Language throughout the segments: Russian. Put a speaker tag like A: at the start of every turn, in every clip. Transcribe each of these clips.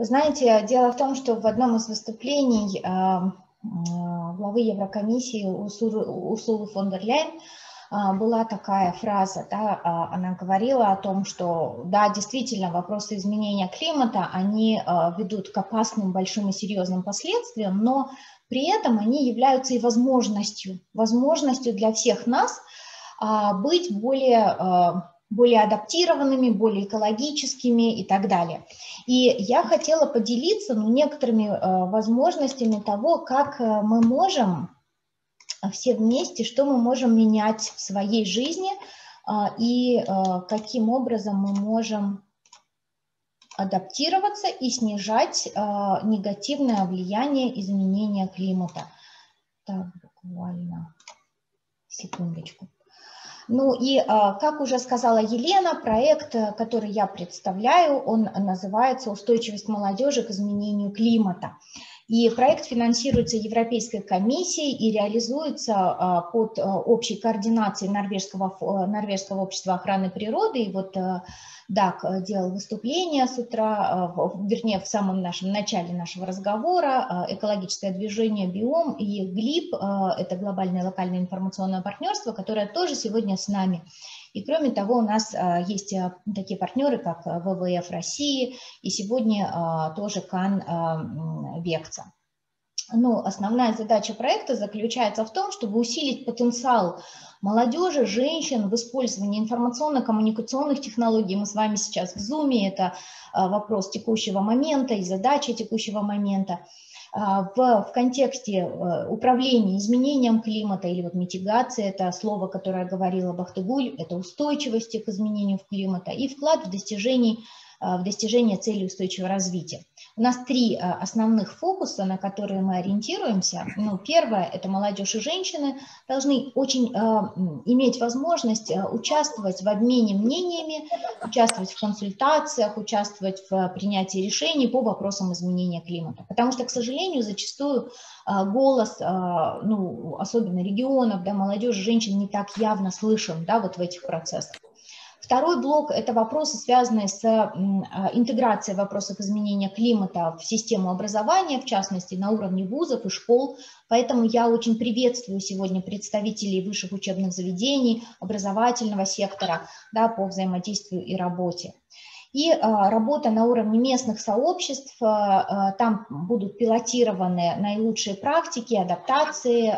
A: Вы знаете, дело в том, что в одном из выступлений главы Еврокомиссии Урсулы фон дер Ляйен была такая фраза, да, она говорила о том, что, да, действительно, вопросы изменения климата, они ведут к опасным, большим и серьезным последствиям, но при этом они являются и возможностью для всех нас быть более адаптированными, более экологическими и так далее. И я хотела поделиться некоторыми возможностями того, как мы можем все вместе, что мы можем менять в своей жизни и каким образом мы можем адаптироваться и снижать негативное влияние изменения климата. Так, буквально секундочку. Ну и, как уже сказала Елена, проект, который я представляю, он называется «Устойчивость молодежи к изменению климата». И проект финансируется Европейской комиссией и реализуется под общей координацией Норвежского общества охраны природы. И вот ДАК делал выступление с утра, вернее, в самом начале нашего разговора, экологическое движение «Биом» и ГЛИБ, это глобальное локальное информационное партнерство, которое тоже сегодня с нами. И кроме того, у нас есть такие партнеры, как ВВФ России и сегодня тоже КАН Векца. Но основная задача проекта заключается в том, чтобы усилить потенциал молодежи, женщин в использовании информационно-коммуникационных технологий. Мы с вами сейчас в Zoom, это вопрос текущего момента и задача текущего момента. В контексте управления изменением климата или вот митигации, это слово, которое говорила Бахтыгуль, это устойчивости к изменению климата и вклад в достижение целей устойчивого развития. У нас три основных фокуса, на которые мы ориентируемся. Ну, первое – это молодежь и женщины должны очень иметь возможность участвовать в обмене мнениями, участвовать в консультациях, участвовать в принятии решений по вопросам изменения климата. Потому что, к сожалению, зачастую голос, ну, особенно регионов, да, молодежи, женщин не так явно слышен, да, вот в этих процессах. Второй блок – это вопросы, связанные с интеграцией вопросов изменения климата в систему образования, в частности, на уровне вузов и школ. Поэтому я очень приветствую сегодня представителей высших учебных заведений, образовательного сектора, да, по взаимодействию и работе. И работа на уровне местных сообществ, там будут пилотированы наилучшие практики, адаптации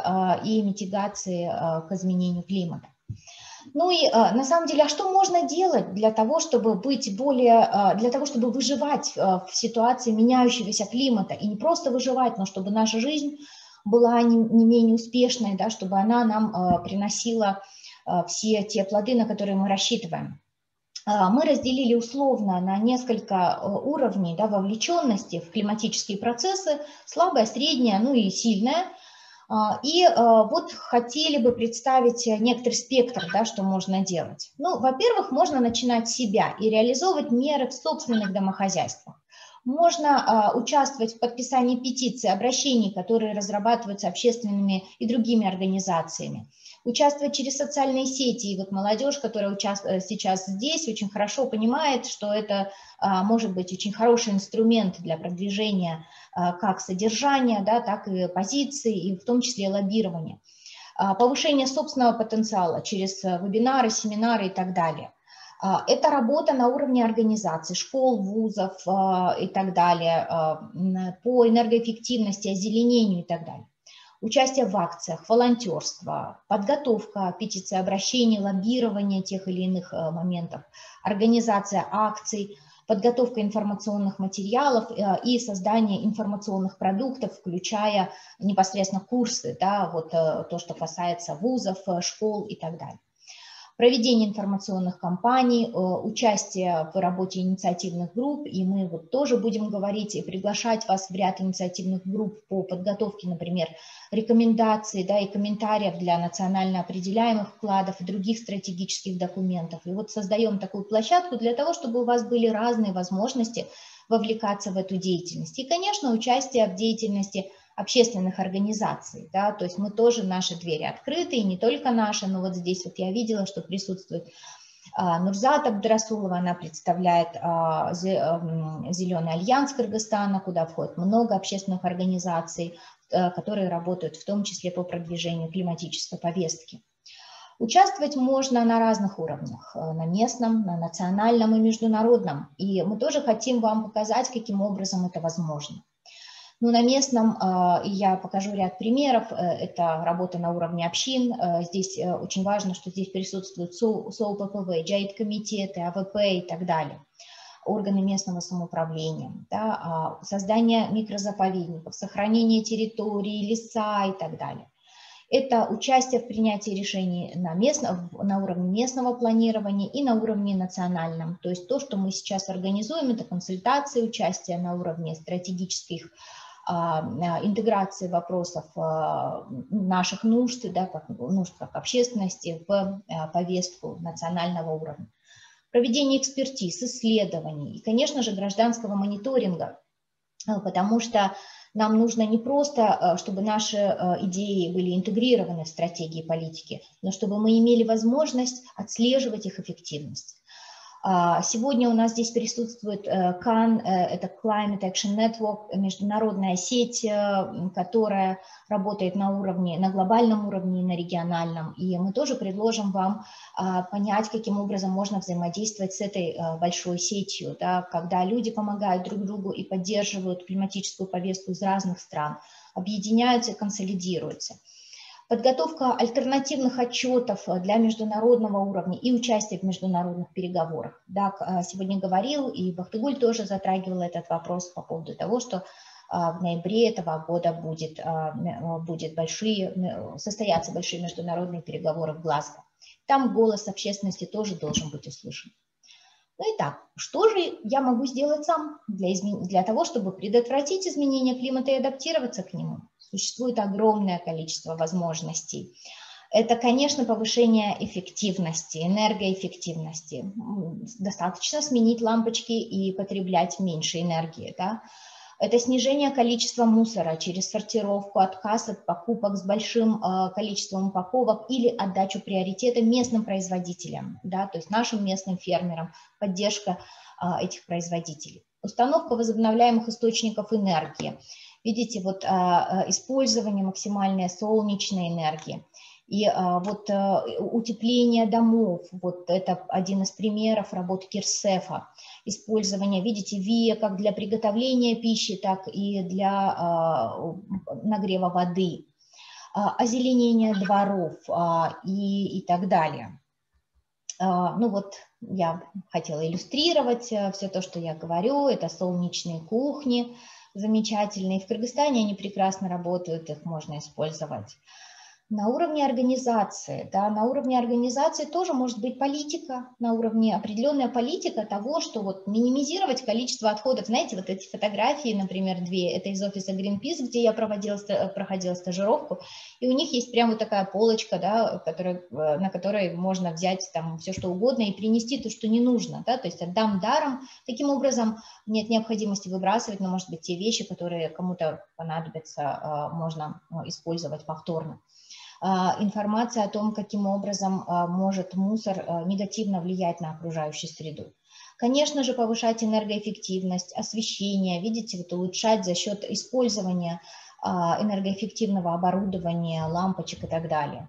A: и митигации к изменению климата. Ну и на самом деле, а что можно делать для того, чтобы чтобы выживать в ситуации меняющегося климата? И не просто выживать, но чтобы наша жизнь была не менее успешной, да, чтобы она нам приносила все те плоды, на которые мы рассчитываем. Мы разделили условно на несколько уровней, да, вовлеченности в климатические процессы: слабая, средняя, ну и сильная. И вот хотели бы представить некоторый спектр, да, что можно делать. Ну, во-первых, можно начинать с себя и реализовывать меры в собственных домохозяйствах. Можно участвовать в подписании петиций, обращений, которые разрабатываются общественными и другими организациями. Участвовать через социальные сети. И вот молодежь, которая сейчас здесь, очень хорошо понимает, что это может быть очень хороший инструмент для продвижения как содержания, да, так и позиций, и в том числе лоббирования. Повышение собственного потенциала через вебинары, семинары и так далее. Это работа на уровне организаций, школ, вузов и так далее, по энергоэффективности, озеленению и так далее. Участие в акциях, волонтерство, подготовка петиций, обращений, лоббирование тех или иных моментов, организация акций, подготовка информационных материалов и создание информационных продуктов, включая непосредственно курсы, да, вот то, что касается вузов, школ и так далее. Проведение информационных кампаний, участие в работе инициативных групп, и мы вот тоже будем говорить и приглашать вас в ряд инициативных групп по подготовке, например, рекомендаций, да, и комментариев для национально определяемых вкладов и других стратегических документов. И вот создаем такую площадку для того, чтобы у вас были разные возможности вовлекаться в эту деятельность. И, конечно, участие в деятельности общественных организаций, да, то есть мы тоже, наши двери открыты, и не только наши, но вот здесь вот я видела, что присутствует Нурзат Абдрасулова, она представляет Зеленый альянс Кыргызстана, куда входит много общественных организаций, которые работают в том числе по продвижению климатической повестки. Участвовать можно на разных уровнях, на местном, на национальном и международном. И мы тоже хотим вам показать, каким образом это возможно. Ну, на местном я покажу ряд примеров. Это работа на уровне общин. Здесь очень важно, что здесь присутствуют СОУППВ, ДЖАИД-комитеты, АВП и так далее, органы местного самоуправления, да, создание микрозаповедников, сохранение территорий, леса и так далее. Это участие в принятии решений на уровне местного планирования и на уровне национальном. То есть то, что мы сейчас организуем, это консультации, участие на уровне стратегических интеграции вопросов наших нужд, да, нужд как общественности в повестку национального уровня. Проведение экспертиз, исследований и, конечно же, гражданского мониторинга, потому что нам нужно не просто, чтобы наши идеи были интегрированы в стратегии политики, но чтобы мы имели возможность отслеживать их эффективность. Сегодня у нас здесь присутствует CAN, это Climate Action Network, международная сеть, которая работает на глобальном уровне и на региональном. И мы тоже предложим вам понять, каким образом можно взаимодействовать с этой большой сетью, да, когда люди помогают друг другу и поддерживают климатическую повестку из разных стран, объединяются и консолидируются. Подготовка альтернативных отчетов для международного уровня и участие в международных переговорах. Да, сегодня говорил, и Бахтыгуль тоже затрагивал этот вопрос по поводу того, что в ноябре этого года состоятся большие международные переговоры в Глазго. Там голос общественности тоже должен быть услышан. Ну и так, что же я могу сделать сам для того, чтобы предотвратить изменение климата и адаптироваться к нему? Существует огромное количество возможностей. Это, конечно, повышение эффективности, энергоэффективности. Достаточно сменить лампочки и потреблять меньше энергии. Да? Это снижение количества мусора через сортировку, отказ от покупок с большим количеством упаковок или отдачу приоритета местным производителям, да, то есть нашим местным фермерам, поддержка этих производителей. Установка возобновляемых источников энергии. Видите, вот использование максимальной солнечной энергии. И вот утепление домов, вот это один из примеров работы Кирсефа. Использование, видите, ВИА как для приготовления пищи, так и для нагрева воды. Озеленение дворов и так далее. Ну вот я хотела иллюстрировать все то, что я говорю. Это солнечные кухни замечательные. В Кыргызстане они прекрасно работают, их можно использовать. На уровне организации, да, на уровне организации тоже может быть политика, на уровне определенная политика того, что вот минимизировать количество отходов. Знаете, вот эти фотографии, например, две, это из офиса Greenpeace, где я проходила стажировку, и у них есть прямо вот такая полочка, да, на которой можно взять там все что угодно и принести то, что не нужно, да, то есть отдам даром. Таким образом нет необходимости выбрасывать, но, может быть, те вещи, которые кому-то понадобятся, можно использовать повторно. Информация о том, каким образом может мусор негативно влиять на окружающую среду. Конечно же, повышать энергоэффективность, освещение, видите, вот улучшать за счет использования энергоэффективного оборудования, лампочек и так далее.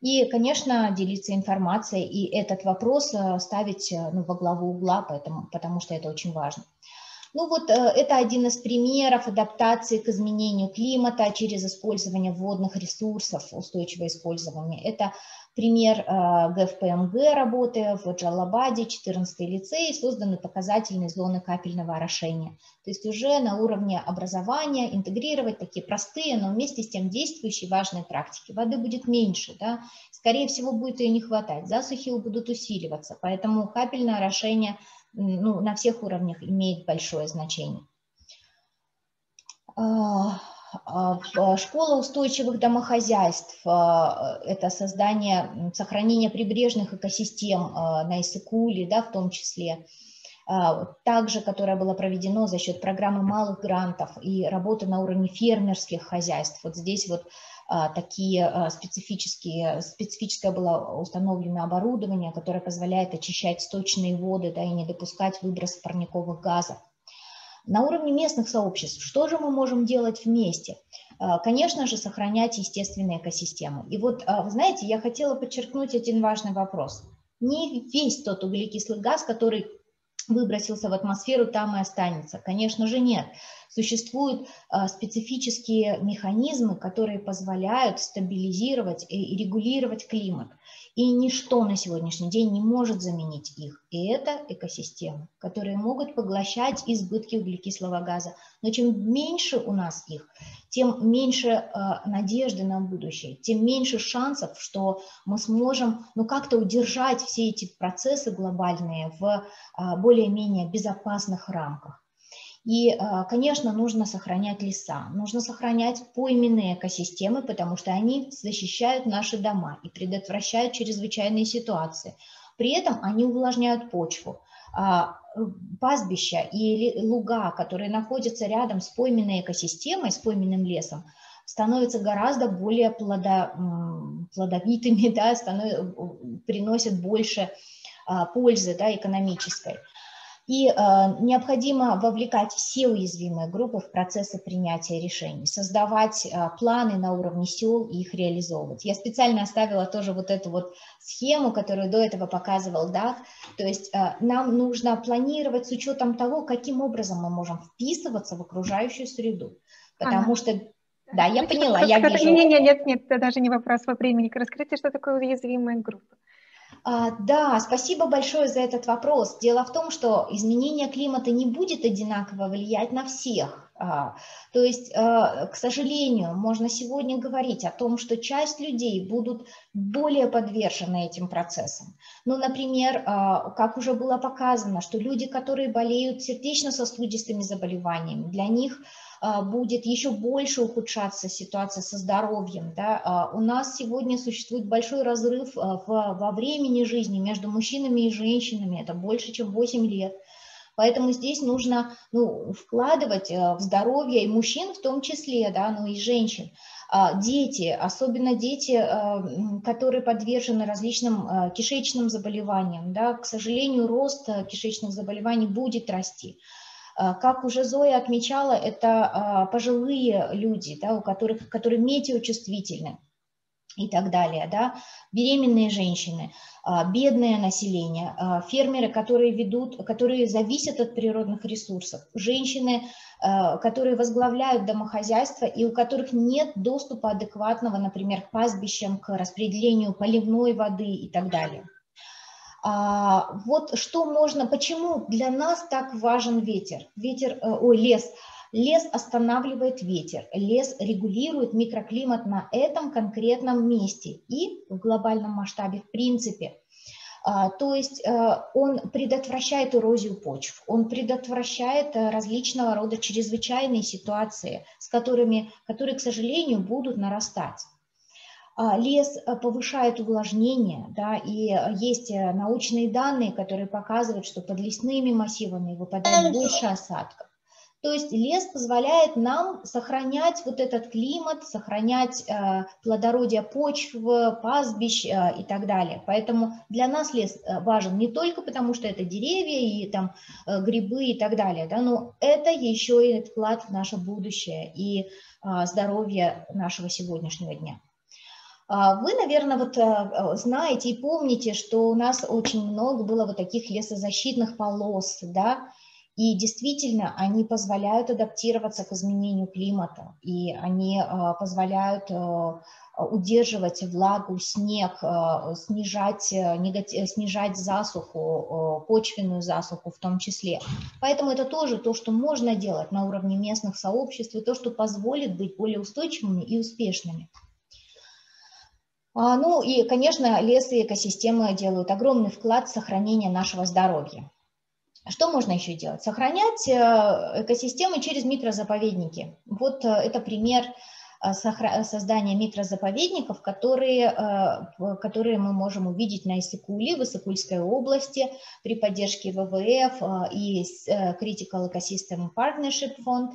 A: И, конечно, делиться информацией и этот вопрос ставить во главу угла, потому что это очень важно. Ну вот это один из примеров адаптации к изменению климата через использование водных ресурсов, устойчивое использование. Это пример ГФПМГ работы в Джалабаде, 14-й лицей, созданы показательные зоны капельного орошения. То есть уже на уровне образования интегрировать такие простые, но вместе с тем действующие важные практики. Воды будет меньше, да? Скорее всего будет ее не хватать, засухи будут усиливаться, поэтому капельное орошение на всех уровнях имеет большое значение. Школа устойчивых домохозяйств – это сохранение прибрежных экосистем на Иссык-Куле, да, в том числе. Также, которое было проведено за счет программы малых грантов и работы на уровне фермерских хозяйств. Вот здесь вот специфическое было установлено оборудование, которое позволяет очищать сточные воды, да, и не допускать выброс парниковых газов. На уровне местных сообществ что же мы можем делать вместе? Конечно же, сохранять естественные экосистемы. И вот, вы знаете, я хотела подчеркнуть один важный вопрос. Не весь тот углекислый газ, который выбросился в атмосферу, там и останется. Конечно же, нет. Существуют специфические механизмы, которые позволяют стабилизировать и регулировать климат. И ничто на сегодняшний день не может заменить их. И это экосистемы, которые могут поглощать избытки углекислого газа. Но чем меньше у нас их, тем меньше надежды на будущее, тем меньше шансов, что мы сможем как-то удержать все эти процессы глобальные в более-менее безопасных рамках. И, конечно, нужно сохранять леса, нужно сохранять пойменные экосистемы, потому что они защищают наши дома и предотвращают чрезвычайные ситуации. При этом они увлажняют почву. Пастбища и луга, которые находятся рядом с пойменной экосистемой, с пойменным лесом, становятся гораздо более плодовитыми, да, приносят больше пользы, да, экономической. И необходимо вовлекать все уязвимые группы в процессы принятия решений, создавать планы на уровне сел и их реализовывать. Я специально оставила тоже вот эту вот схему, которую до этого показывал, да, то есть нам нужно планировать с учетом того, каким образом мы можем вписываться в окружающую среду, потому что... Да, я поняла, я вижу.
B: Нет, это даже не вопрос по времени. Расскажите, что такое уязвимые группы.
A: Да, спасибо большое за этот вопрос. Дело в том, что изменение климата не будет одинаково влиять на всех. То есть, к сожалению, можно сегодня говорить о том, что часть людей будут более подвержены этим процессам. Ну, например, как уже было показано, что люди, которые болеют сердечно-сосудистыми заболеваниями, для них будет еще больше ухудшаться ситуация со здоровьем. Да? У нас сегодня существует большой разрыв во времени жизни между мужчинами и женщинами, это больше, чем 8 лет. Поэтому здесь нужно вкладывать в здоровье и мужчин в том числе, да, и женщин. Дети, особенно дети, которые подвержены различным кишечным заболеваниям, да, к сожалению, рост кишечных заболеваний будет расти. Как уже Зоя отмечала, это пожилые люди, да, которые метеочувствительны и так далее, да, беременные женщины, бедное население, фермеры, которые зависят от природных ресурсов, женщины, которые возглавляют домохозяйство и у которых нет доступа адекватного, например, к пастбищам, к распределению поливной воды и так далее. Вот что можно, почему для нас так важен лес? Лес останавливает ветер, лес регулирует микроклимат на этом конкретном месте и в глобальном масштабе в принципе. То есть он предотвращает эрозию почв, он предотвращает различного рода чрезвычайные ситуации, которые, к сожалению, будут нарастать. Лес повышает увлажнение, да, и есть научные данные, которые показывают, что под лесными массивами выпадает больше осадков. То есть лес позволяет нам сохранять вот этот климат, сохранять плодородие почв, пастбищ и так далее. Поэтому для нас лес важен не только потому, что это деревья и там грибы и так далее, да, но это еще и вклад в наше будущее и здоровье нашего сегодняшнего дня. Вы, наверное, знаете и помните, что у нас очень много было вот таких лесозащитных полос, да, и действительно они позволяют адаптироваться к изменению климата, и они позволяют удерживать влагу, снег, снижать засуху, почвенную засуху в том числе. Поэтому это тоже то, что можно делать на уровне местных сообществ, и то, что позволит быть более устойчивыми и успешными. Ну и, конечно, лес и экосистемы делают огромный вклад в сохранение нашего здоровья. Что можно еще делать? Сохранять экосистемы через микрозаповедники. Вот это пример создания микрозаповедников, которые мы можем увидеть на Иссык-Куле, в Иссык-Кульской области при поддержке ВВФ и Critical Ecosystem Partnership Fund.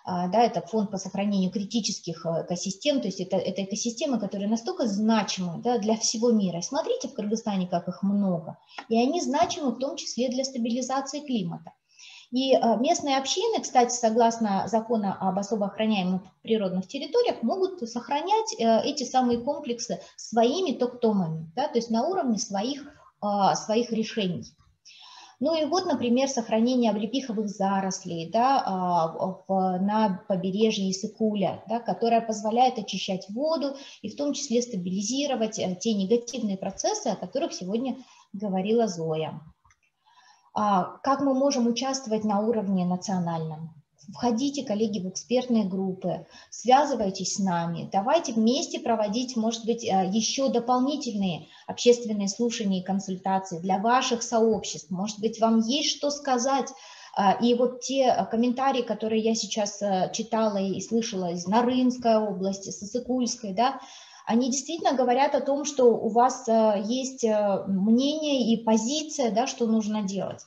A: Да, это фонд по сохранению критических экосистем, то есть это экосистемы, которые настолько значимы, да, для всего мира. Смотрите в Кыргызстане, как их много, и они значимы в том числе для стабилизации климата. И местные общины, кстати, согласно закону об особо охраняемых природных территориях, могут сохранять эти самые комплексы своими токтомами, да, то есть на уровне своих решений. Ну и вот, например, сохранение облепиховых зарослей, да, на побережье Иссык-Куля, да, которое позволяет очищать воду и в том числе стабилизировать те негативные процессы, о которых сегодня говорила Зоя. Как мы можем участвовать на уровне национальном? Входите, коллеги, в экспертные группы, связывайтесь с нами, давайте вместе проводить, может быть, еще дополнительные общественные слушания и консультации для ваших сообществ. Может быть, вам есть что сказать. И вот те комментарии, которые я сейчас читала и слышала из Нарынской области, с Иссык-Кульской, да, они действительно говорят о том, что у вас есть мнение и позиция, да, что нужно делать.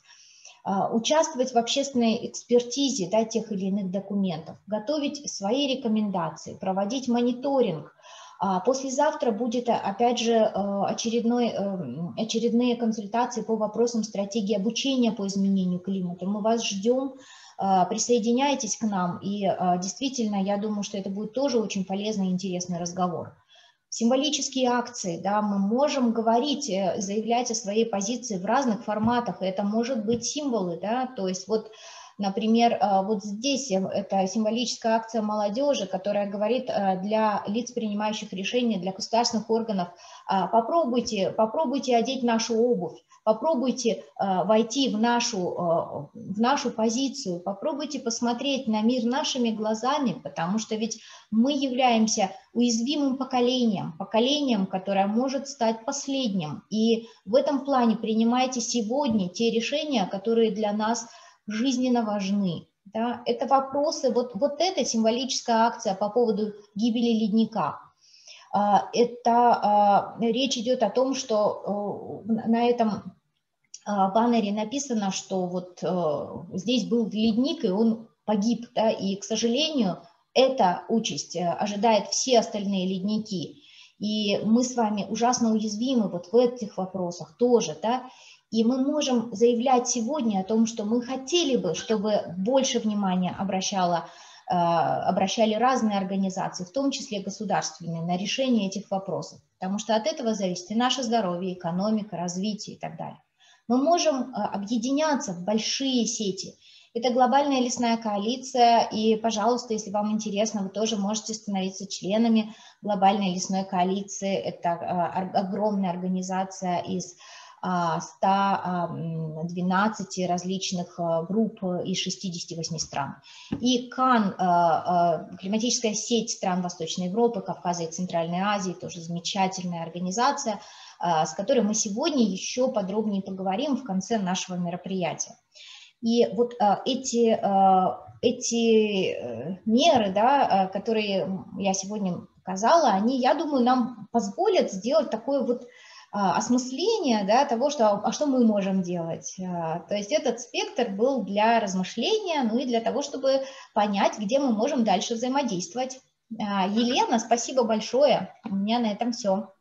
A: Участвовать в общественной экспертизе, да, тех или иных документов, готовить свои рекомендации, проводить мониторинг. Послезавтра будет, опять же, очередные консультации по вопросам стратегии обучения по изменению климата. Мы вас ждем, присоединяйтесь к нам, и действительно, я думаю, что это будет тоже очень полезный и интересный разговор. Символические акции, да, мы можем говорить, заявлять о своей позиции в разных форматах, и это может быть символы, да, то есть вот, например, вот здесь это символическая акция молодежи, которая говорит для лиц, принимающих решения, для государственных органов, попробуйте одеть нашу обувь, попробуйте войти в нашу позицию, попробуйте посмотреть на мир нашими глазами, потому что ведь мы являемся уязвимым поколением, которое может стать последним. И в этом плане принимайте сегодня те решения, которые для нас жизненно важны. Да? Это вопросы, вот эта символическая акция по поводу гибели ледника. Речь идет о том, что на этом баннере написано, что вот здесь был ледник, и он погиб, да, и, к сожалению, эта участь ожидает все остальные ледники. И мы с вами ужасно уязвимы вот в этих вопросах тоже, да, и мы можем заявлять сегодня о том, что мы хотели бы, чтобы больше внимания обращали разные организации, в том числе государственные, на решение этих вопросов, потому что от этого зависит и наше здоровье, экономика, развитие и так далее. Мы можем объединяться в большие сети. Это глобальная лесная коалиция, и, пожалуйста, если вам интересно, вы тоже можете становиться членами глобальной лесной коалиции. Это огромная организация из 112 различных групп из 68 стран. И КАН, климатическая сеть стран Восточной Европы, Кавказа и Центральной Азии, тоже замечательная организация, с которой мы сегодня еще подробнее поговорим в конце нашего мероприятия. И вот эти меры, да, которые я сегодня показала, они, я думаю, нам позволят сделать такое вот осмысление, да, того, что мы можем делать. То есть этот спектр был для размышления, ну и для того, чтобы понять, где мы можем дальше взаимодействовать. Елена, спасибо большое. У меня на этом все.